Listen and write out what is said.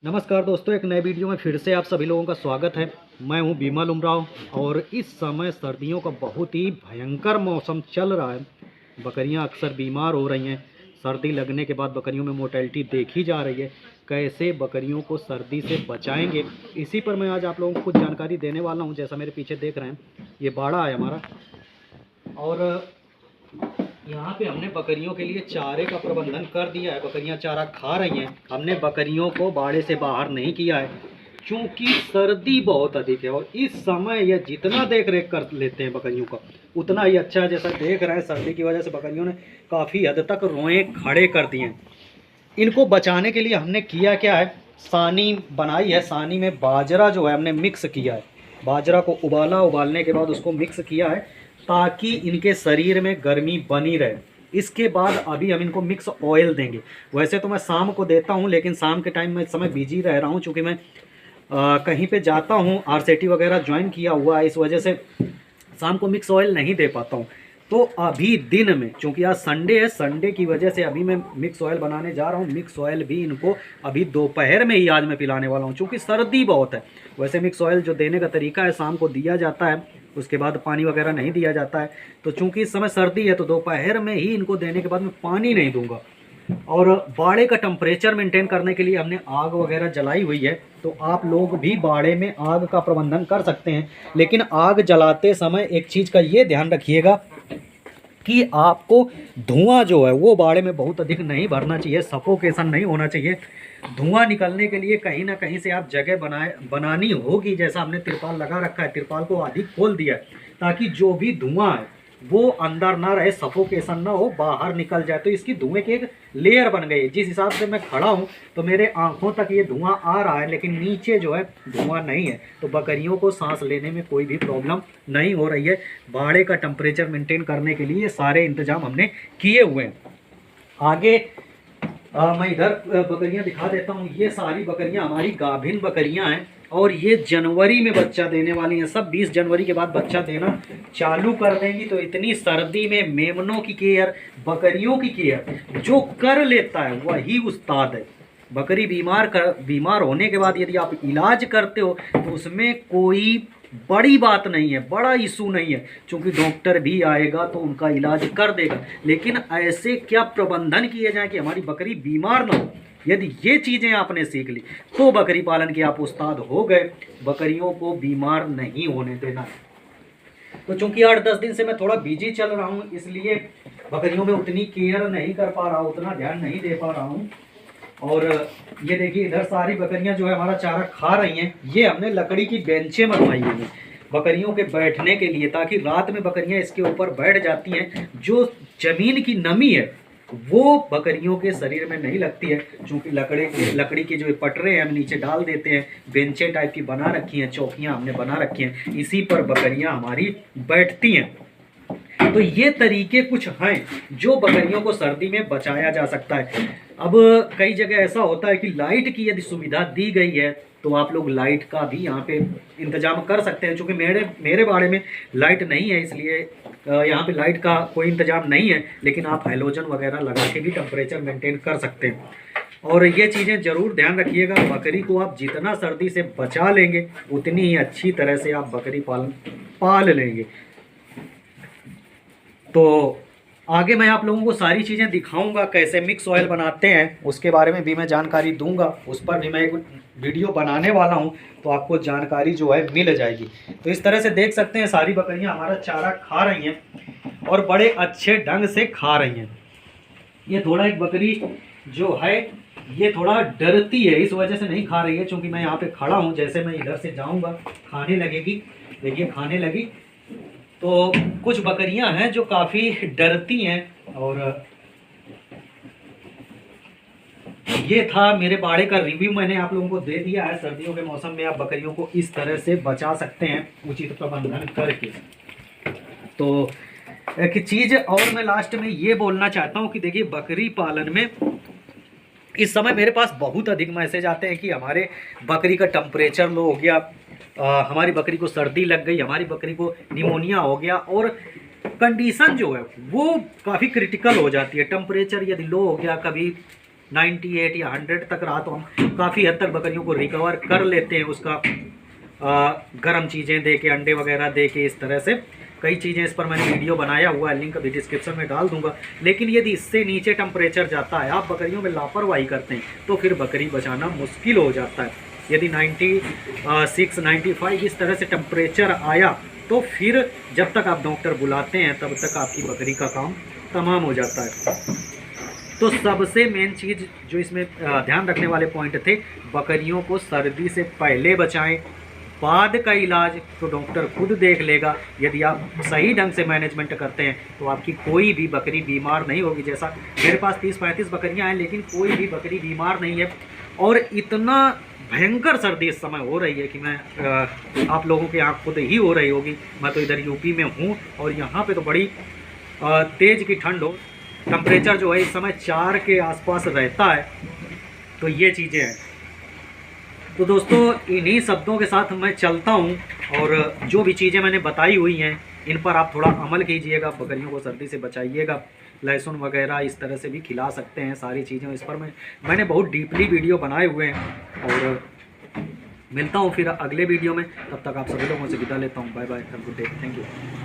नमस्कार दोस्तों, एक नए वीडियो में फिर से आप सभी लोगों का स्वागत है। मैं हूं बिमल उमराव और इस समय सर्दियों का बहुत ही भयंकर मौसम चल रहा है। बकरियां अक्सर बीमार हो रही हैं। सर्दी लगने के बाद बकरियों में मोर्टेलिटी देखी जा रही है। कैसे बकरियों को सर्दी से बचाएंगे, इसी पर मैं आज आप लोगों को कुछ जानकारी देने वाला हूं। जैसा मेरे पीछे देख रहे हैं, ये बाड़ा है हमारा और यहाँ पे हमने बकरियों के लिए चारे का प्रबंधन कर दिया है। बकरियाँ चारा खा रही हैं। हमने बकरियों को बाड़े से बाहर नहीं किया है क्योंकि सर्दी बहुत अधिक है और इस समय यह जितना देख रेख कर लेते हैं बकरियों का उतना ही अच्छा है। जैसा देख रहे हैं, सर्दी की वजह से बकरियों ने काफ़ी हद तक रोए खड़े कर दिए हैं। इनको बचाने के लिए हमने किया क्या है, सानी बनाई है। सानी में बाजरा जो है हमने मिक्स किया है। बाजरा को उबालने के बाद उसको मिक्स किया है ताकि इनके शरीर में गर्मी बनी रहे। इसके बाद अभी हम इनको मिक्स ऑयल देंगे। वैसे तो मैं शाम को देता हूँ, लेकिन शाम के टाइम मैं इस समय बिजी रह रहा हूँ चूँकि मैं कहीं पे जाता हूँ, आरसीटी वगैरह ज्वाइन किया हुआ है, इस वजह से शाम को मिक्स ऑयल नहीं दे पाता हूँ। तो अभी दिन में, चूँकि आज संडे है, संडे की वजह से अभी मैं मिक्स ऑयल बनाने जा रहा हूँ। मिक्स ऑयल भी इनको अभी दोपहर में ही आज मैं पिलाने वाला हूँ चूँकि सर्दी बहुत है। वैसे मिक्स ऑयल जो देने का तरीका है, शाम को दिया जाता है, उसके बाद पानी वगैरह नहीं दिया जाता है। तो चूँकि इस समय सर्दी है तो दोपहर में ही इनको देने के बाद मैं पानी नहीं दूंगा। और बाड़े का टेम्परेचर मेंटेन करने के लिए हमने आग वगैरह जलाई हुई है। तो आप लोग भी बाड़े में आग का प्रबंधन कर सकते हैं, लेकिन आग जलाते समय एक चीज़ का ये ध्यान रखिएगा कि आपको धुआं जो है वो बाड़े में बहुत अधिक नहीं भरना चाहिए, सफोकेशन नहीं होना चाहिए। धुआं निकलने के लिए कहीं ना कहीं से आप जगह बनानी होगी। जैसा हमने तिरपाल लगा रखा है, तिरपाल को अधिक खोल दिया है ताकि जो भी धुआं है वो अंदर ना रहे, सफोकेशन ना हो, बाहर निकल जाए। तो इसकी धुएं की एक लेयर बन गई है। जिस हिसाब से मैं खड़ा हूँ तो मेरे आंखों तक ये धुआं आ रहा है, लेकिन नीचे जो है धुआं नहीं है। तो बकरियों को सांस लेने में कोई भी प्रॉब्लम नहीं हो रही है। बाड़े का टेम्परेचर मेंटेन करने के लिए ये सारे इंतजाम हमने किए हुए हैं। आगे मैं इधर बकरियां दिखा देता हूँ। ये सारी बकरियां हमारी गाभिन बकरियां हैं और ये जनवरी में बच्चा देने वाली हैं। सब 20 जनवरी के बाद बच्चा देना चालू कर देंगी। तो इतनी सर्दी में मेमनों की केयर, बकरियों की केयर जो कर लेता है वही उस्ताद है। बकरी बीमार होने के बाद यदि आप इलाज करते हो तो उसमें कोई बड़ी बात नहीं है, बड़ा इशू नहीं है, क्योंकि डॉक्टर भी आएगा तो उनका इलाज कर देगा। लेकिन ऐसे क्या प्रबंधन किए जाए कि हमारी बकरी बीमार ना हो, यदि ये चीज़ें आपने सीख ली तो बकरी पालन के आप उस्ताद हो गए। बकरियों को बीमार नहीं होने देना। तो चूंकि 8-10 दिन से मैं थोड़ा बिजी चल रहा हूँ, इसलिए बकरियों में उतनी केयर नहीं कर पा रहा हूँ, उतना ध्यान नहीं दे पा रहा हूँ। और ये देखिए, इधर सारी बकरियां जो है हमारा चारा खा रही हैं। ये हमने लकड़ी की बेंचें बनवाई हुई हैं बकरियों के बैठने के लिए, ताकि रात में बकरियां इसके ऊपर बैठ जाती हैं। जो जमीन की नमी है वो बकरियों के शरीर में नहीं लगती है, क्योंकि लकड़ी के जो पटरे हैं हम नीचे डाल देते हैं। बेंचें टाइप की बना रखी हैं, चौकियां हमने बना रखी हैं, इसी पर बकरियां हमारी बैठती हैं। तो ये तरीके कुछ हैं जो बकरियों को सर्दी में बचाया जा सकता है। अब कई जगह ऐसा होता है कि लाइट की यदि सुविधा दी गई है तो आप लोग लाइट का भी यहाँ पे इंतजाम कर सकते हैं। क्योंकि मेरे बाड़े में लाइट नहीं है, इसलिए यहाँ पे लाइट का कोई इंतजाम नहीं है, लेकिन आप हैलोजन वगैरह लगा के भी टेम्परेचर मेंटेन कर सकते हैं। और ये चीज़ें ज़रूर ध्यान रखिएगा, बकरी को आप जितना सर्दी से बचा लेंगे उतनी ही अच्छी तरह से आप बकरी पाल लेंगे। तो आगे मैं आप लोगों को सारी चीज़ें दिखाऊंगा, कैसे मिक्स ऑयल बनाते हैं उसके बारे में भी मैं जानकारी दूंगा। उस पर भी मैं एक वीडियो बनाने वाला हूं, तो आपको जानकारी जो है मिल जाएगी। तो इस तरह से देख सकते हैं सारी बकरियां हमारा चारा खा रही हैं और बड़े अच्छे ढंग से खा रही हैं। ये थोड़ा एक बकरी जो है ये थोड़ा डरती है, इस वजह से नहीं खा रही है, क्योंकि मैं यहाँ पे खड़ा हूँ। जैसे मैं इधर से जाऊँगा खाने लगेगी, देखिए खाने लगी। तो कुछ बकरियां हैं जो काफ़ी डरती हैं। और ये था मेरे बाड़े का रिव्यू, मैंने आप लोगों को दे दिया है। सर्दियों के मौसम में आप बकरियों को इस तरह से बचा सकते हैं उचित प्रबंधन करके। तो एक चीज़ और मैं लास्ट में ये बोलना चाहता हूँ कि देखिए, बकरी पालन में इस समय मेरे पास बहुत अधिक मैसेज आते हैं कि हमारे बकरी का टेम्परेचर लो हो गया, हमारी बकरी को सर्दी लग गई, हमारी बकरी को निमोनिया हो गया। और कंडीशन जो है वो काफ़ी क्रिटिकल हो जाती है। टेम्परेचर यदि लो हो गया, कभी 98 या 100 तक रहा तो हम काफ़ी हद तक बकरियों को रिकवर कर लेते हैं उसका गर्म चीज़ें दे के, अंडे वगैरह दे के, इस तरह से कई चीज़ें इस पर मैंने वीडियो बनाया हुआ है, लिंक अभी डिस्क्रिप्शन में डाल दूंगा। लेकिन यदि इससे नीचे टेम्परेचर जाता है, आप बकरियों में लापरवाही करते हैं, तो फिर बकरी बचाना मुश्किल हो जाता है। यदि 96, 95 इस तरह से टेम्परेचर आया तो फिर जब तक आप डॉक्टर बुलाते हैं तब तक आपकी बकरी का काम तमाम हो जाता है। तो सबसे मेन चीज़ जो इसमें ध्यान रखने वाले पॉइंट थे, बकरियों को सर्दी से पहले बचाएं, बाद का इलाज तो डॉक्टर खुद देख लेगा। यदि आप सही ढंग से मैनेजमेंट करते हैं तो आपकी कोई भी बकरी बीमार नहीं होगी। जैसा मेरे पास 30-35 बकरियां हैं, लेकिन कोई भी बकरी बीमार नहीं है। और इतना भयंकर सर्दी इस समय हो रही है कि मैं आप लोगों के यहाँ खुद ही हो रही होगी, मैं तो इधर यूपी में हूँ और यहाँ पे तो बड़ी तेज़ की ठंड हो, टेम्परेचर जो है इस समय 4 के आसपास रहता है। तो ये चीज़ें हैं। तो दोस्तों इन्हीं शब्दों के साथ मैं चलता हूँ, और जो भी चीज़ें मैंने बताई हुई हैं इन पर आप थोड़ा अमल कीजिएगा, बकरियों को सर्दी से बचाइएगा। लहसुन वगैरह इस तरह से भी खिला सकते हैं, सारी चीज़ें इस पर मैंने बहुत डीपली वीडियो बनाए हुए हैं। और मिलता हूँ फिर अगले वीडियो में, तब तक आप सभी लोगों से विदा लेता हूँ। Bye bye, have a good day, thank you.